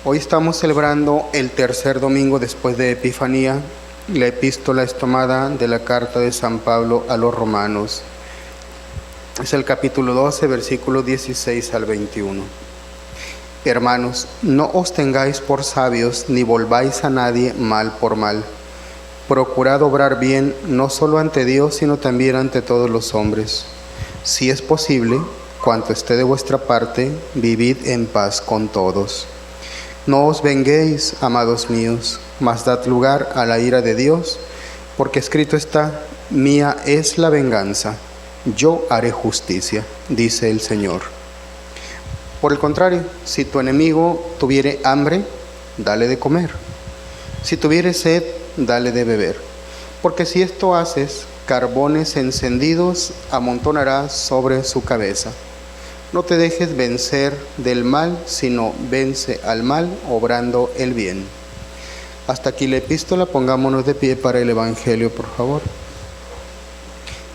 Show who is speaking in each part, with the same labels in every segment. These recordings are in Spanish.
Speaker 1: Hoy estamos celebrando el tercer domingo después de Epifanía. La epístola es tomada de la carta de San Pablo a los Romanos. Es el capítulo 12, versículos 16 al 21. Hermanos, no os tengáis por sabios, ni volváis a nadie mal por mal. Procurad obrar bien, no solo ante Dios, sino también ante todos los hombres. Si es posible, cuanto esté de vuestra parte, vivid en paz con todos. No os venguéis, amados míos, mas dad lugar a la ira de Dios, porque escrito está: mía es la venganza, yo haré justicia, dice el Señor. Por el contrario, si tu enemigo tuviere hambre, dale de comer. Si tuviere sed, dale de beber. Porque si esto haces, carbones encendidos amontonarás sobre su cabeza. No te dejes vencer del mal, sino vence al mal obrando el bien. Hasta aquí la epístola, pongámonos de pie para el Evangelio, por favor.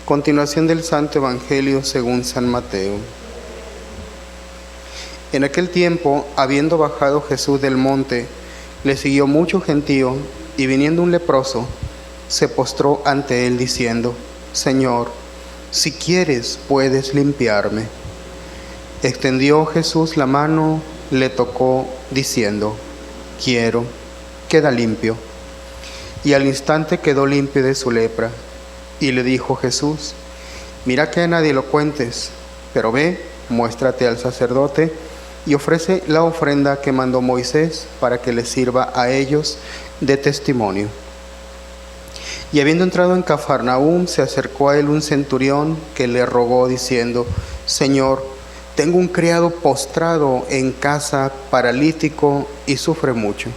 Speaker 1: Continuación del Santo Evangelio según San Mateo. En aquel tiempo, habiendo bajado Jesús del monte, le siguió mucho gentío, y viniendo un leproso, se postró ante él diciendo: Señor, si quieres, puedes limpiarme. Extendió Jesús la mano, le tocó, diciendo: quiero, queda limpio. Y al instante quedó limpio de su lepra. Y le dijo Jesús: mira que a nadie lo cuentes, pero ve, muéstrate al sacerdote y ofrece la ofrenda que mandó Moisés para que les sirva a ellos de testimonio. Y habiendo entrado en Cafarnaúm, se acercó a él un centurión que le rogó diciendo: Señor, tengo un criado postrado en casa, paralítico, y sufre mucho.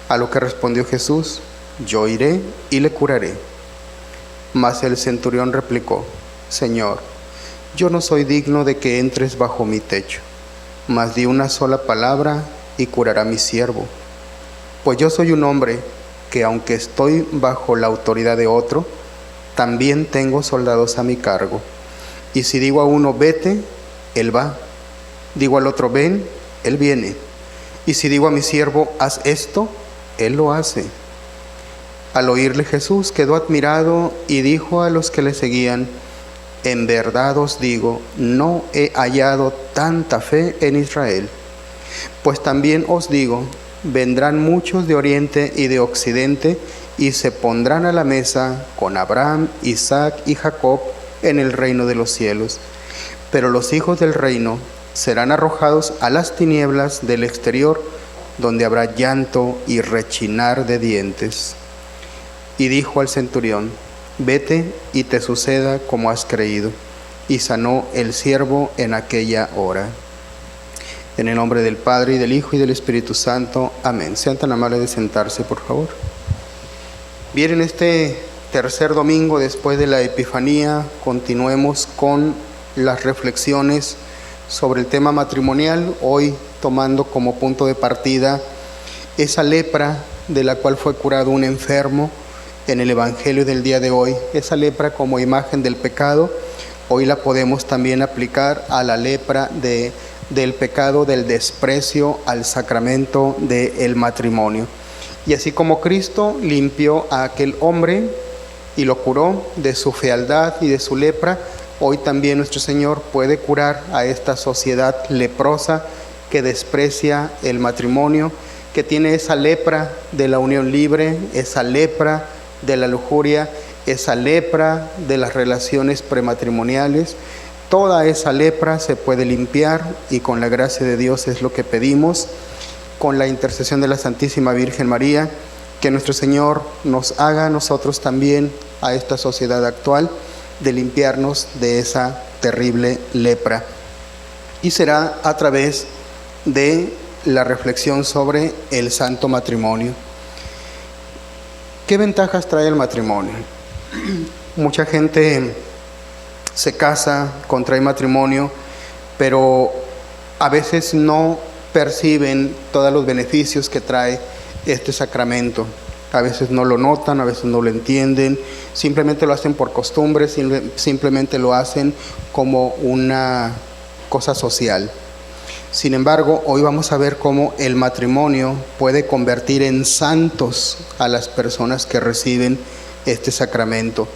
Speaker 1: A lo que respondió Jesús: yo iré y le curaré. Mas el centurión replicó: Señor, yo no soy digno de que entres bajo mi techo, mas di una sola palabra y curará mi siervo. Pues yo soy un hombre que, aunque estoy bajo la autoridad de otro, también tengo soldados a mi cargo. Y si digo a uno: vete, él va. Digo al otro: ven, él viene. Y si digo a mi siervo: haz esto, él lo hace. Al oírle Jesús quedó admirado y dijo a los que le seguían: en verdad os digo, no he hallado tanta fe en Israel. Pues también os digo, vendrán muchos de oriente y de occidente y se pondrán a la mesa con Abraham, Isaac y Jacob en el reino de los cielos. Pero los hijos del reino serán arrojados a las tinieblas del exterior, donde habrá llanto y rechinar de dientes. Y dijo al centurión: vete y te suceda como has creído. Y sanó el siervo en aquella hora. En el nombre del Padre, y del Hijo, y del Espíritu Santo. Amén. Sean tan amables de sentarse, por favor. Bien, en este tercer domingo después de la Epifanía, continuemos con las reflexiones sobre el tema matrimonial, hoy tomando como punto de partida esa lepra de la cual fue curado un enfermo en el Evangelio del día de hoy. Esa lepra como imagen del pecado, hoy la podemos también aplicar a la lepra del pecado del desprecio al sacramento del matrimonio. Y así como Cristo limpió a aquel hombre y lo curó de su fealdad y de su lepra, hoy también nuestro Señor puede curar a esta sociedad leprosa que desprecia el matrimonio, que tiene esa lepra de la unión libre, esa lepra de la lujuria, esa lepra de las relaciones prematrimoniales. Toda esa lepra se puede limpiar y con la gracia de Dios es lo que pedimos, con la intercesión de la Santísima Virgen María, que nuestro Señor nos haga a nosotros también, a esta sociedad actual, de limpiarnos de esa terrible lepra. Y será a través de la reflexión sobre el santo matrimonio. ¿Qué ventajas trae el matrimonio? Mucha gente se casa, contrae matrimonio, pero a veces no perciben todos los beneficios que trae este sacramento. A veces no lo notan, a veces no lo entienden, simplemente lo hacen por costumbre, simplemente lo hacen como una cosa social. Sin embargo, hoy vamos a ver cómo el matrimonio puede convertir en santos a las personas que reciben este sacramento.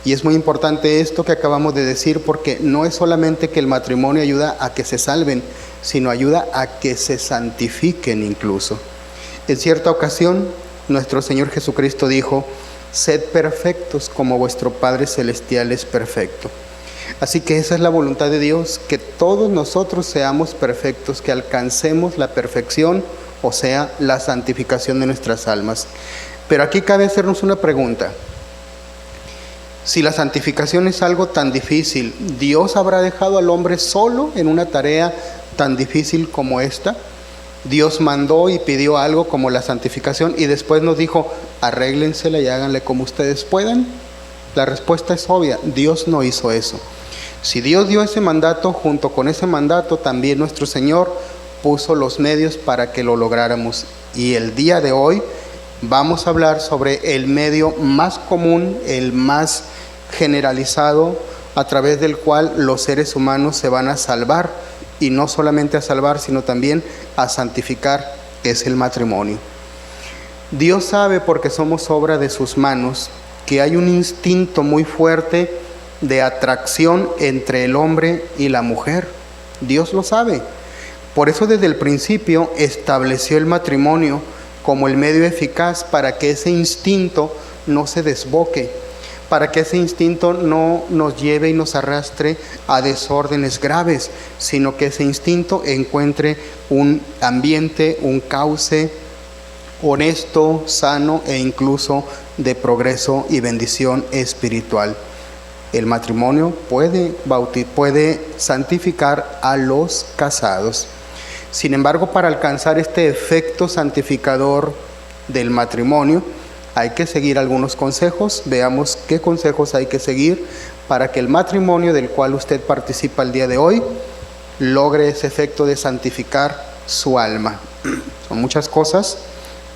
Speaker 1: Y es muy importante esto que acabamos de decir, porque no es solamente que el matrimonio ayuda a que se salven, sino ayuda a que se santifiquen incluso. En cierta ocasión, nuestro Señor Jesucristo dijo: sed perfectos como vuestro Padre Celestial es perfecto. Así que esa es la voluntad de Dios, que todos nosotros seamos perfectos, que alcancemos la perfección, o sea, la santificación de nuestras almas. Pero aquí cabe hacernos una pregunta. Si la santificación es algo tan difícil, ¿Dios habrá dejado al hombre solo en una tarea tan difícil como esta? Dios mandó y pidió algo como la santificación y después nos dijo: arréglensela y háganle como ustedes puedan. La respuesta es obvia: Dios no hizo eso. Si Dios dio ese mandato, junto con ese mandato también nuestro Señor puso los medios para que lo lográramos. Y el día de hoy vamos a hablar sobre el medio más común, el más generalizado, a través del cual los seres humanos se van a salvar, y no solamente a salvar, sino también a santificar, es el matrimonio. Dios sabe, porque somos obra de sus manos, que hay un instinto muy fuerte de atracción entre el hombre y la mujer. Dios lo sabe. Por eso desde el principio estableció el matrimonio como el medio eficaz para que ese instinto no se desboque, para que ese instinto no nos lleve y nos arrastre a desórdenes graves, sino que ese instinto encuentre un ambiente, un cauce honesto, sano e incluso de progreso y bendición espiritual. El matrimonio puede santificar a los casados. Sin embargo, para alcanzar este efecto santificador del matrimonio, hay que seguir algunos consejos. Veamos qué consejos hay que seguir para que el matrimonio del cual usted participa el día de hoy logre ese efecto de santificar su alma. Son muchas cosas,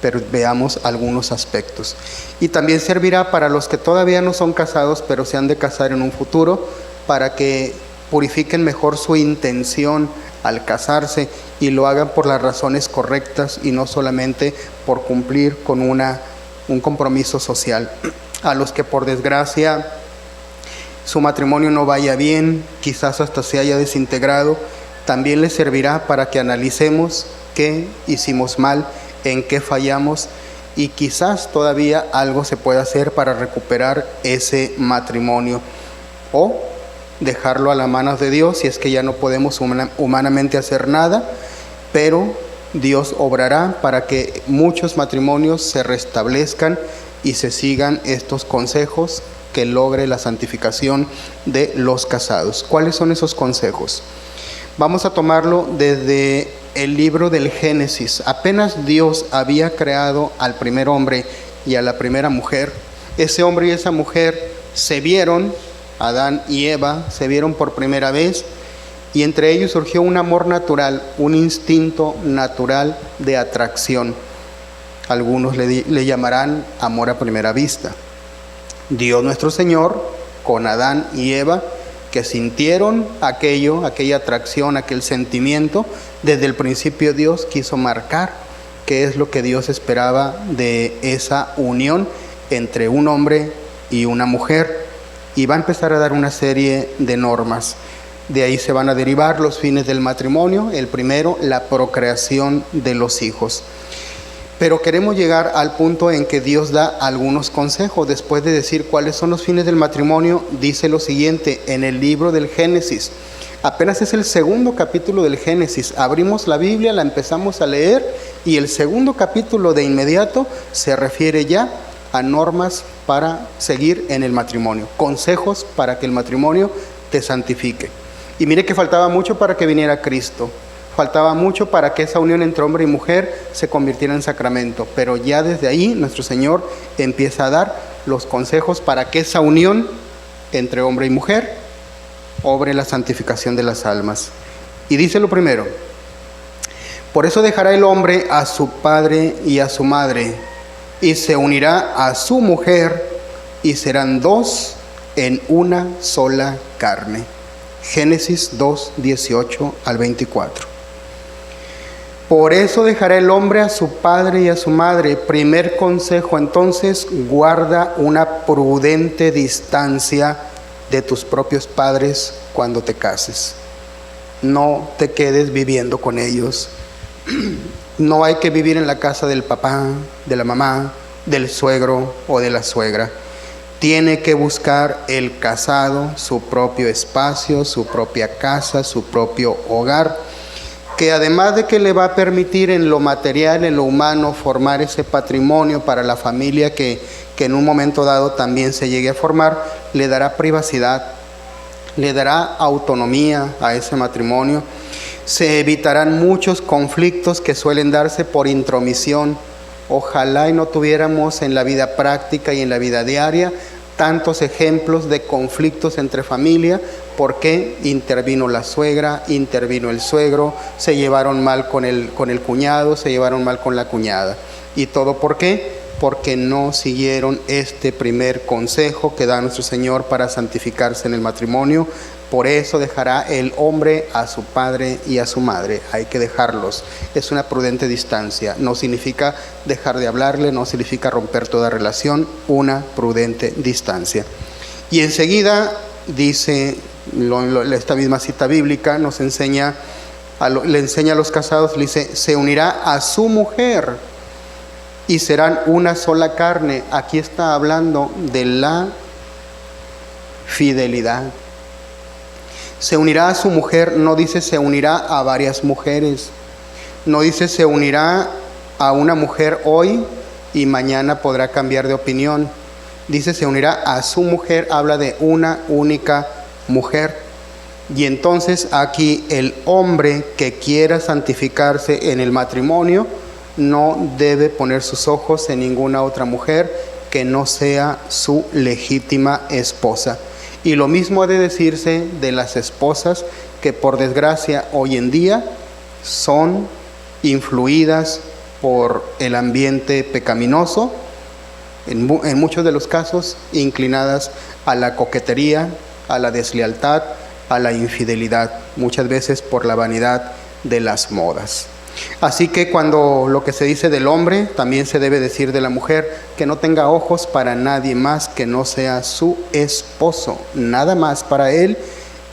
Speaker 1: pero veamos algunos aspectos. Y también servirá para los que todavía no son casados, pero se han de casar en un futuro, para que purifiquen mejor su intención al casarse y lo hagan por las razones correctas y no solamente por cumplir con un compromiso social. A los que por desgracia su matrimonio no vaya bien, quizás hasta se haya desintegrado, también les servirá para que analicemos qué hicimos mal, en qué fallamos, y quizás todavía algo se pueda hacer para recuperar ese matrimonio, o dejarlo a las manos de Dios si es que ya no podemos humanamente hacer nada, pero Dios obrará para que muchos matrimonios se restablezcan y se sigan estos consejos que logre la santificación de los casados. ¿Cuáles son esos consejos? Vamos a tomarlo desde el libro del Génesis. Apenas Dios había creado al primer hombre y a la primera mujer, ese hombre y esa mujer se vieron, Adán y Eva se vieron por primera vez, y entre ellos surgió un amor natural, un instinto natural de atracción. Algunos le llamarán amor a primera vista. Dios nuestro Señor, con Adán y Eva, que sintieron aquella atracción, aquel sentimiento, desde el principio Dios quiso marcar qué es lo que Dios esperaba de esa unión entre un hombre y una mujer, y va a empezar a dar una serie de normas. De ahí se van a derivar los fines del matrimonio. El primero, la procreación de los hijos. Pero queremos llegar al punto en que Dios da algunos consejos. Después de decir cuáles son los fines del matrimonio, dice lo siguiente en el libro del Génesis. Apenas es el segundo capítulo del Génesis. Abrimos la Biblia, la empezamos a leer, y el segundo capítulo de inmediato se refiere ya a normas para seguir en el matrimonio, consejos para que el matrimonio te santifique. Y mire que faltaba mucho para que viniera Cristo, faltaba mucho para que esa unión entre hombre y mujer se convirtiera en sacramento, pero ya desde ahí nuestro Señor empieza a dar los consejos para que esa unión entre hombre y mujer obre la santificación de las almas. Y dice lo primero: por eso dejará el hombre a su padre y a su madre, y se unirá a su mujer, y serán dos en una sola carne. Génesis 2, 18 al 24. Por eso dejará el hombre a su padre y a su madre. Primer consejo, entonces, guarda una prudente distancia de tus propios padres cuando te cases. No te quedes viviendo con ellos. No hay que vivir en la casa del papá, de la mamá, del suegro o de la suegra. Tiene que buscar el casado su propio espacio, su propia casa, su propio hogar, que además de que le va a permitir en lo material, en lo humano, formar ese patrimonio para la familia que en un momento dado también se llegue a formar, le dará privacidad, le dará autonomía a ese matrimonio. Se evitarán muchos conflictos que suelen darse por intromisión. Ojalá y no tuviéramos en la vida práctica y en la vida diaria tantos ejemplos de conflictos entre familia, porque intervino la suegra, intervino el suegro, se llevaron mal con el cuñado, se llevaron mal con la cuñada. ¿Y todo por qué? Porque no siguieron este primer consejo que da nuestro Señor para santificarse en el matrimonio. Por eso dejará el hombre a su padre y a su madre. Hay que dejarlos. Es una prudente distancia. No significa dejar de hablarle, no significa romper toda relación. Una prudente distancia. Y enseguida dice, esta misma cita bíblica nos enseña, le enseña a los casados, le dice, se unirá a su mujer y serán una sola carne. Aquí está hablando de la fidelidad. Se unirá a su mujer, no dice se unirá a varias mujeres, no dice se unirá a una mujer hoy y mañana podrá cambiar de opinión. Dice se unirá a su mujer, habla de una única mujer. Y entonces aquí el hombre que quiera santificarse en el matrimonio no debe poner sus ojos en ninguna otra mujer que no sea su legítima esposa. Y lo mismo ha de decirse de las esposas que por desgracia hoy en día son influidas por el ambiente pecaminoso, en muchos de los casos inclinadas a la coquetería, a la deslealtad, a la infidelidad, muchas veces por la vanidad de las modas. Así que cuando lo que se dice del hombre, también se debe decir de la mujer, que no tenga ojos para nadie más que no sea su esposo, nada más para él,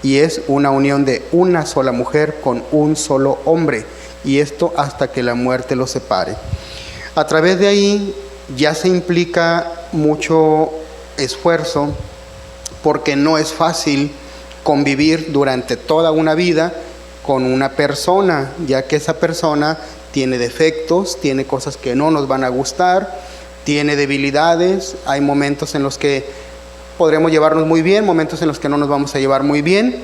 Speaker 1: y es una unión de una sola mujer con un solo hombre, y esto hasta que la muerte los separe. A través de ahí ya se implica mucho esfuerzo, porque no es fácil convivir durante toda una vida con una persona, ya que esa persona tiene defectos, tiene cosas que no nos van a gustar, tiene debilidades, hay momentos en los que podremos llevarnos muy bien, momentos en los que no nos vamos a llevar muy bien,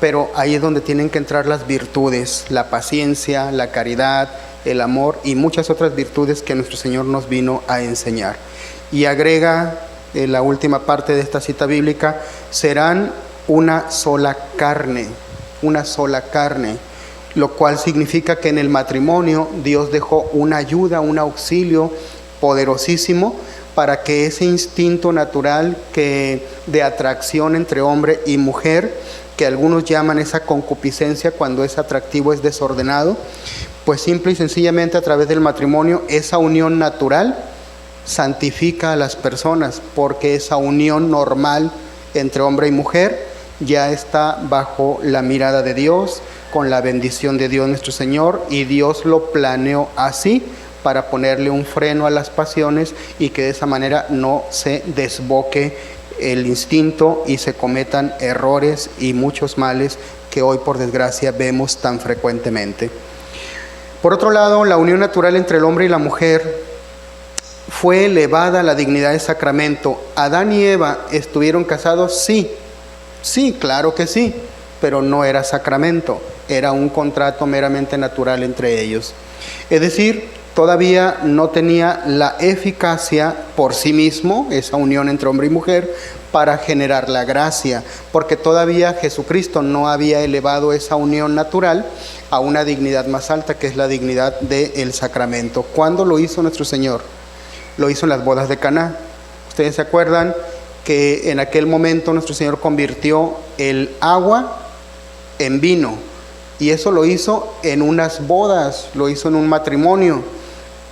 Speaker 1: pero ahí es donde tienen que entrar las virtudes, la paciencia, la caridad, el amor y muchas otras virtudes que nuestro Señor nos vino a enseñar. Y agrega en la última parte de esta cita bíblica, serán una sola carne, lo cual significa que en el matrimonio Dios dejó una ayuda, un auxilio poderosísimo para que ese instinto natural de atracción entre hombre y mujer, que algunos llaman esa concupiscencia cuando ese atractivo es desordenado, pues simple y sencillamente a través del matrimonio esa unión natural santifica a las personas, porque esa unión normal entre hombre y mujer ya está bajo la mirada de Dios, con la bendición de Dios nuestro Señor, y Dios lo planeó así para ponerle un freno a las pasiones y que de esa manera no se desboque el instinto y se cometan errores y muchos males que hoy por desgracia vemos tan frecuentemente. Por otro lado, la unión natural entre el hombre y la mujer fue elevada a la dignidad de sacramento. ¿Adán y Eva estuvieron casados? Sí, claro que sí, pero no era sacramento, era un contrato meramente natural entre ellos. Es decir, todavía no tenía la eficacia por sí mismo, esa unión entre hombre y mujer, para generar la gracia, porque todavía Jesucristo no había elevado esa unión natural a una dignidad más alta, que es la dignidad del sacramento. ¿Cuándo lo hizo nuestro Señor? Lo hizo en las bodas de Caná. Ustedes se acuerdan que en aquel momento nuestro Señor convirtió el agua en vino, Y eso lo hizo en unas bodas, lo hizo en un matrimonio,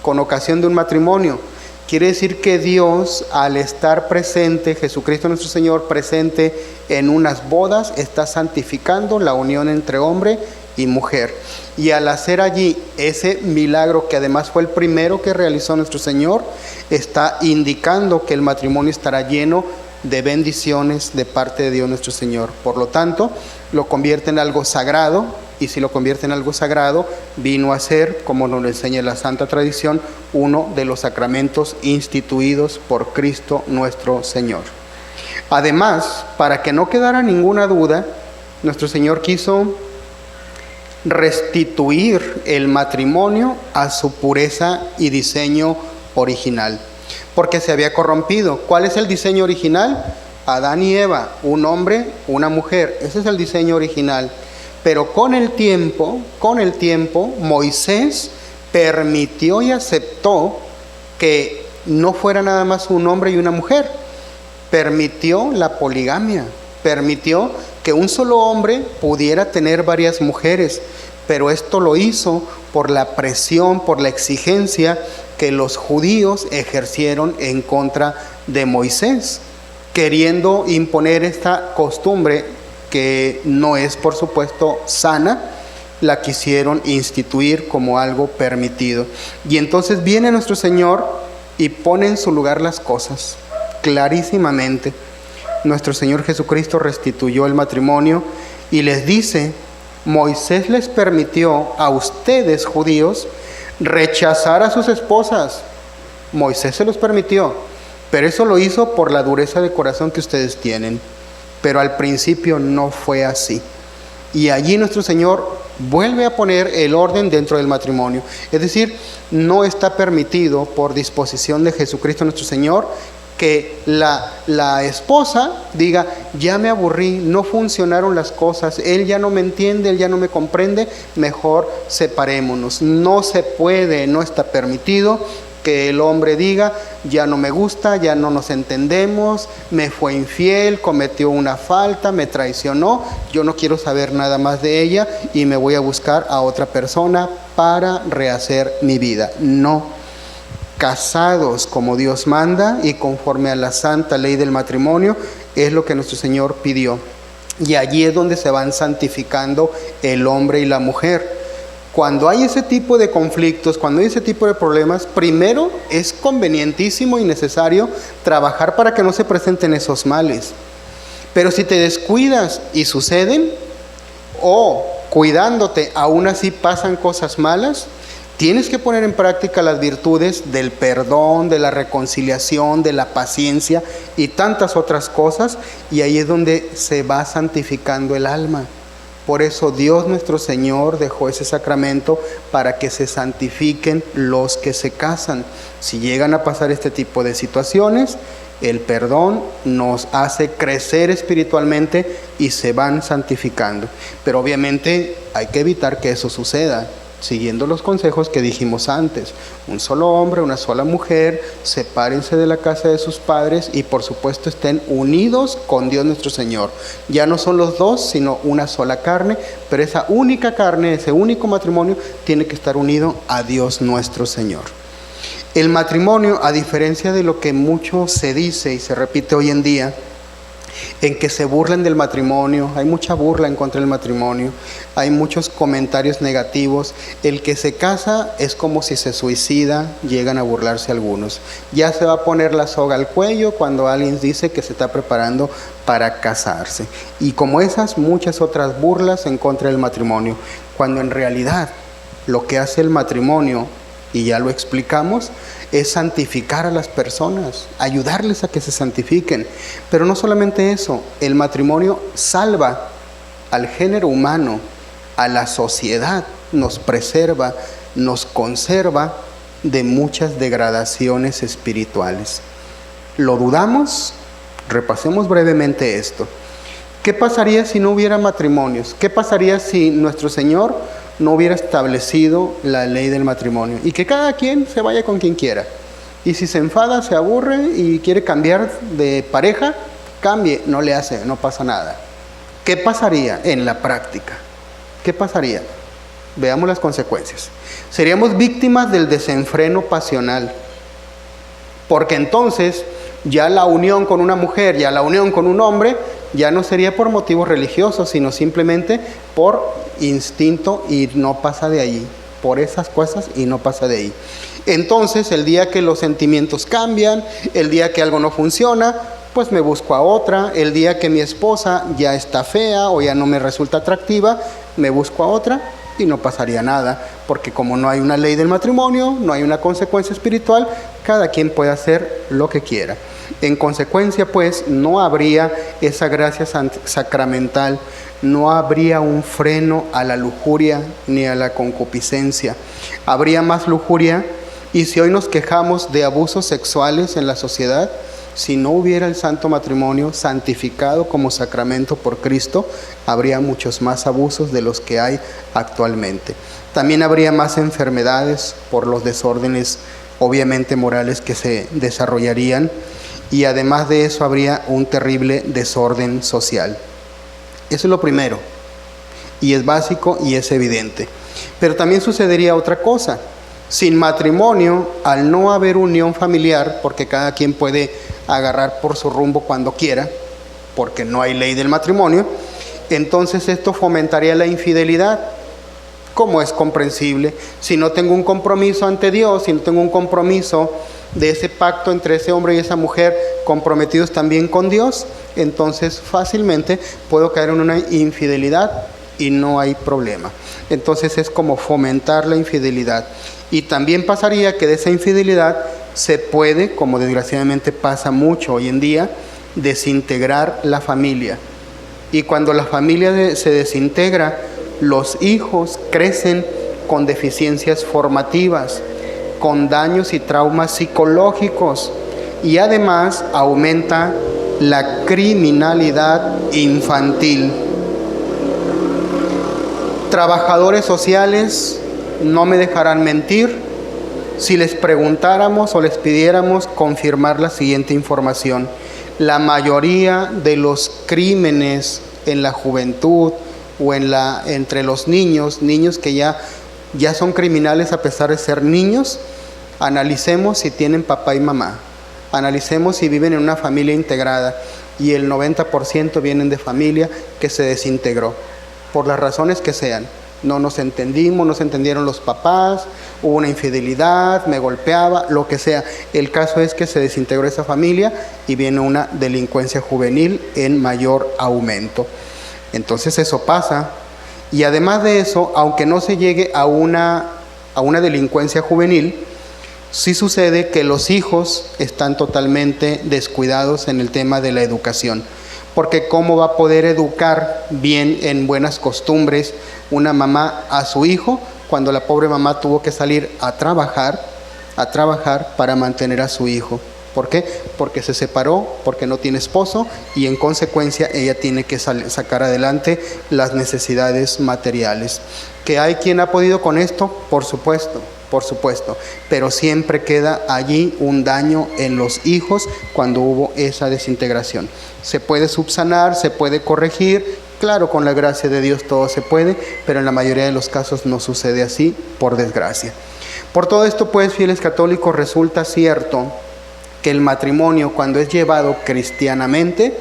Speaker 1: con ocasión de un matrimonio. Quiere decir que Dios, al estar presente, Jesucristo nuestro Señor presente en unas bodas, está santificando la unión entre hombre y mujer. Y al hacer allí ese milagro, que además fue el primero que realizó nuestro Señor, está indicando que el matrimonio estará lleno de bendiciones de parte de Dios nuestro Señor. Por lo tanto, lo convierte en algo sagrado, y si lo convierte en algo sagrado, vino a ser, como nos lo enseña la Santa Tradición, uno de los sacramentos instituidos por Cristo nuestro Señor. Además, para que no quedara ninguna duda, nuestro Señor quiso restituir el matrimonio a su pureza y diseño original, porque se había corrompido. ¿Cuál es el diseño original? Adán y Eva, un hombre, una mujer. Ese es el diseño original. Pero con el tiempo, Moisés permitió y aceptó que no fuera nada más un hombre y una mujer. Permitió la poligamia, permitió que un solo hombre pudiera tener varias mujeres, pero esto lo hizo por la presión, por la exigencia que los judíos ejercieron en contra de Moisés, queriendo imponer esta costumbre que no es, por supuesto, sana. La quisieron instituir como algo permitido. Y entonces viene nuestro Señor y pone en su lugar las cosas clarísimamente. Nuestro Señor Jesucristo restituyó el matrimonio y les dice: Moisés les permitió a ustedes, judíos, rechazar a sus esposas. Moisés se los permitió, pero eso lo hizo por la dureza de corazón que ustedes tienen. Pero al principio no fue así. Y allí nuestro Señor vuelve a poner el orden dentro del matrimonio. Es decir, no está permitido por disposición de Jesucristo nuestro Señor que la esposa diga: ya me aburrí, no funcionaron las cosas, él ya no me entiende, él ya no me comprende, mejor separémonos. No se puede, no está permitido que el hombre diga: ya no me gusta, ya no nos entendemos, me fue infiel, cometió una falta, me traicionó, yo no quiero saber nada más de ella y me voy a buscar a otra persona para rehacer mi vida. No. Casados como Dios manda y conforme a la santa ley del matrimonio, es lo que nuestro Señor pidió. Y allí es donde se van santificando el hombre y la mujer. Cuando hay ese tipo de conflictos, cuando hay ese tipo de problemas, primero es convenientísimo y necesario trabajar para que no se presenten esos males. Pero si te descuidas y suceden, o cuidándote aún así pasan cosas malas, tienes que poner en práctica las virtudes del perdón, de la reconciliación, de la paciencia y tantas otras cosas, y ahí es donde se va santificando el alma. Por eso Dios nuestro Señor dejó ese sacramento para que se santifiquen los que se casan. Si llegan a pasar este tipo de situaciones, el perdón nos hace crecer espiritualmente y se van santificando. Pero obviamente hay que evitar que eso suceda, siguiendo los consejos que dijimos antes. Un solo hombre, una sola mujer, sepárense de la casa de sus padres y por supuesto estén unidos con Dios nuestro Señor. Ya no son los dos, sino una sola carne, pero esa única carne, ese único matrimonio, tiene que estar unido a Dios nuestro Señor. El matrimonio, a diferencia de lo que mucho se dice y se repite hoy en día, en que se burlan del matrimonio, hay mucha burla en contra del matrimonio, hay muchos comentarios negativos. El que se casa es como si se suicida, llegan a burlarse algunos. Ya se va a poner la soga al cuello cuando alguien dice que se está preparando para casarse. Y como esas, muchas otras burlas en contra del matrimonio, cuando en realidad lo que hace el matrimonio, y ya lo explicamos, es santificar a las personas, ayudarles a que se santifiquen. Pero no solamente eso, el matrimonio salva al género humano, a la sociedad, nos preserva, nos conserva de muchas degradaciones espirituales. ¿Lo dudamos? Repasemos brevemente esto. ¿Qué pasaría si no hubiera matrimonios? ¿Qué pasaría si nuestro Señor no hubiera establecido la ley del matrimonio y que cada quien se vaya con quien quiera? Y si se enfada, se aburre y quiere cambiar de pareja, cambie, no le hace, no pasa nada. ¿Qué pasaría en la práctica? ¿qué pasaría? Veamos las consecuencias. Seríamos víctimas del desenfreno pasional, porque entonces ya la unión con una mujer, ya la unión con un hombre, ya no sería por motivos religiosos, sino simplemente por instinto y no pasa de allí, por esas cosas y no pasa de ahí. Entonces, el día que los sentimientos cambian, el día que algo no funciona, pues me busco a otra. El día que mi esposa ya está fea o ya no me resulta atractiva, me busco a otra y no pasaría nada, porque como no hay una ley del matrimonio, no hay una consecuencia espiritual, cada quien puede hacer lo que quiera. En consecuencia, pues, no habría esa gracia sacramental, no habría un freno a la lujuria ni a la concupiscencia. Habría más lujuria, y si hoy nos quejamos de abusos sexuales en la sociedad, si no hubiera el santo matrimonio santificado como sacramento por Cristo, habría muchos más abusos de los que hay actualmente. También habría más enfermedades por los desórdenes, obviamente morales, que se desarrollarían, y además de eso habría un terrible desorden social. Eso es lo primero, y es básico y es evidente. Pero también sucedería otra cosa. Sin matrimonio, al no haber unión familiar, porque cada quien puede agarrar por su rumbo cuando quiera, porque no hay ley del matrimonio, entonces esto fomentaría la infidelidad, como es comprensible. Si no tengo un compromiso ante Dios, si no tengo un compromiso de ese pacto entre ese hombre y esa mujer, comprometidos también con Dios, entonces fácilmente puedo caer en una infidelidad y no hay problema. Entonces es como fomentar la infidelidad. Y también pasaría que de esa infidelidad se puede, como desgraciadamente pasa mucho hoy en día, desintegrar la familia. Y cuando la familia se desintegra, los hijos crecen con deficiencias formativas, con daños y traumas psicológicos, y además aumenta la criminalidad infantil. Trabajadores sociales no me dejarán mentir si les preguntáramos o les pidiéramos confirmar la siguiente información. La mayoría de los crímenes en la juventud o entre los niños que ya son criminales a pesar de ser niños, analicemos si tienen papá y mamá, analicemos si viven en una familia integrada, y el 90% vienen de familia que se desintegró, por las razones que sean. No nos entendimos, no se entendieron los papás, hubo una infidelidad, me golpeaba, lo que sea. El caso es que se desintegró esa familia y viene una delincuencia juvenil en mayor aumento. Entonces eso pasa. Y además de eso, aunque no se llegue a una delincuencia juvenil, sí sucede que los hijos están totalmente descuidados en el tema de la educación. Porque ¿cómo va a poder educar bien en buenas costumbres una mamá a su hijo cuando la pobre mamá tuvo que salir a trabajar para mantener a su hijo? ¿Por qué? Porque se separó, porque no tiene esposo, y en consecuencia ella tiene que sacar adelante las necesidades materiales. ¿Que hay quien ha podido con esto? Por supuesto, pero siempre queda allí un daño en los hijos cuando hubo esa desintegración. Se puede subsanar, se puede corregir, claro, con la gracia de Dios todo se puede, pero en la mayoría de los casos no sucede así, por desgracia. Por todo esto, pues, fieles católicos, resulta cierto que el matrimonio, cuando es llevado cristianamente,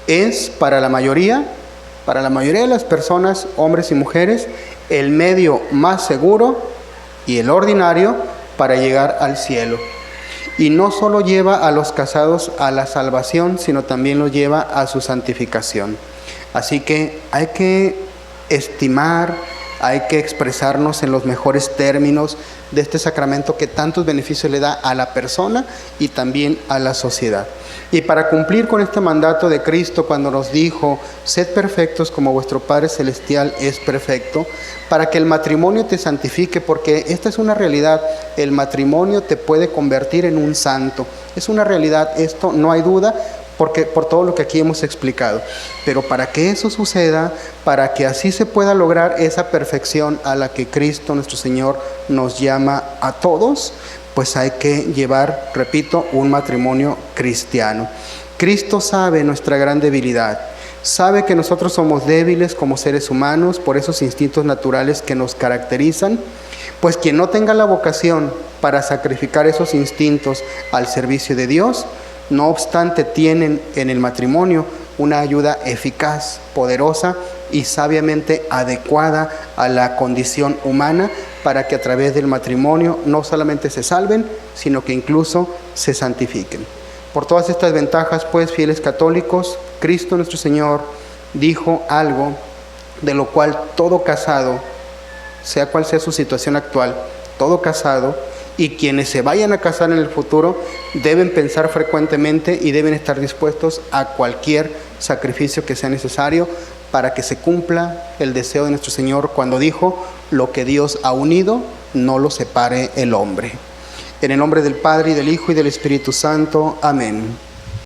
Speaker 1: es para la mayoría de las personas, hombres y mujeres, el medio más seguro y el ordinario para llegar al cielo. Y no solo lleva a los casados a la salvación, sino también los lleva a su santificación. Así que hay que estimar, hay que expresarnos en los mejores términos de este sacramento que tantos beneficios le da a la persona y también a la sociedad. Y para cumplir con este mandato de Cristo, cuando nos dijo, sed perfectos como vuestro Padre Celestial es perfecto, para que el matrimonio te santifique, porque esta es una realidad, el matrimonio te puede convertir en un santo, es una realidad, esto no hay duda, porque por todo lo que aquí hemos explicado. Pero para que eso suceda, para que así se pueda lograr esa perfección a la que Cristo nuestro Señor nos llama a todos, pues hay que llevar, repito, un matrimonio cristiano. Cristo sabe nuestra gran debilidad, Sabe que nosotros somos débiles como seres humanos por esos instintos naturales que nos caracterizan, pues quien no tenga la vocación para sacrificar esos instintos al servicio de Dios, no obstante tienen en el matrimonio una ayuda eficaz, poderosa y sabiamente adecuada a la condición humana para que a través del matrimonio no solamente se salven, sino que incluso se santifiquen. Por todas estas ventajas, pues, fieles católicos, Cristo nuestro Señor dijo algo de lo cual todo casado, sea cual sea su situación actual, todo casado y quienes se vayan a casar en el futuro deben pensar frecuentemente y deben estar dispuestos a cualquier sacrificio que sea necesario para que se cumpla el deseo de nuestro Señor cuando dijo: lo que Dios ha unido, no lo separe el hombre. En el nombre del Padre, y del Hijo, y del Espíritu Santo. Amén.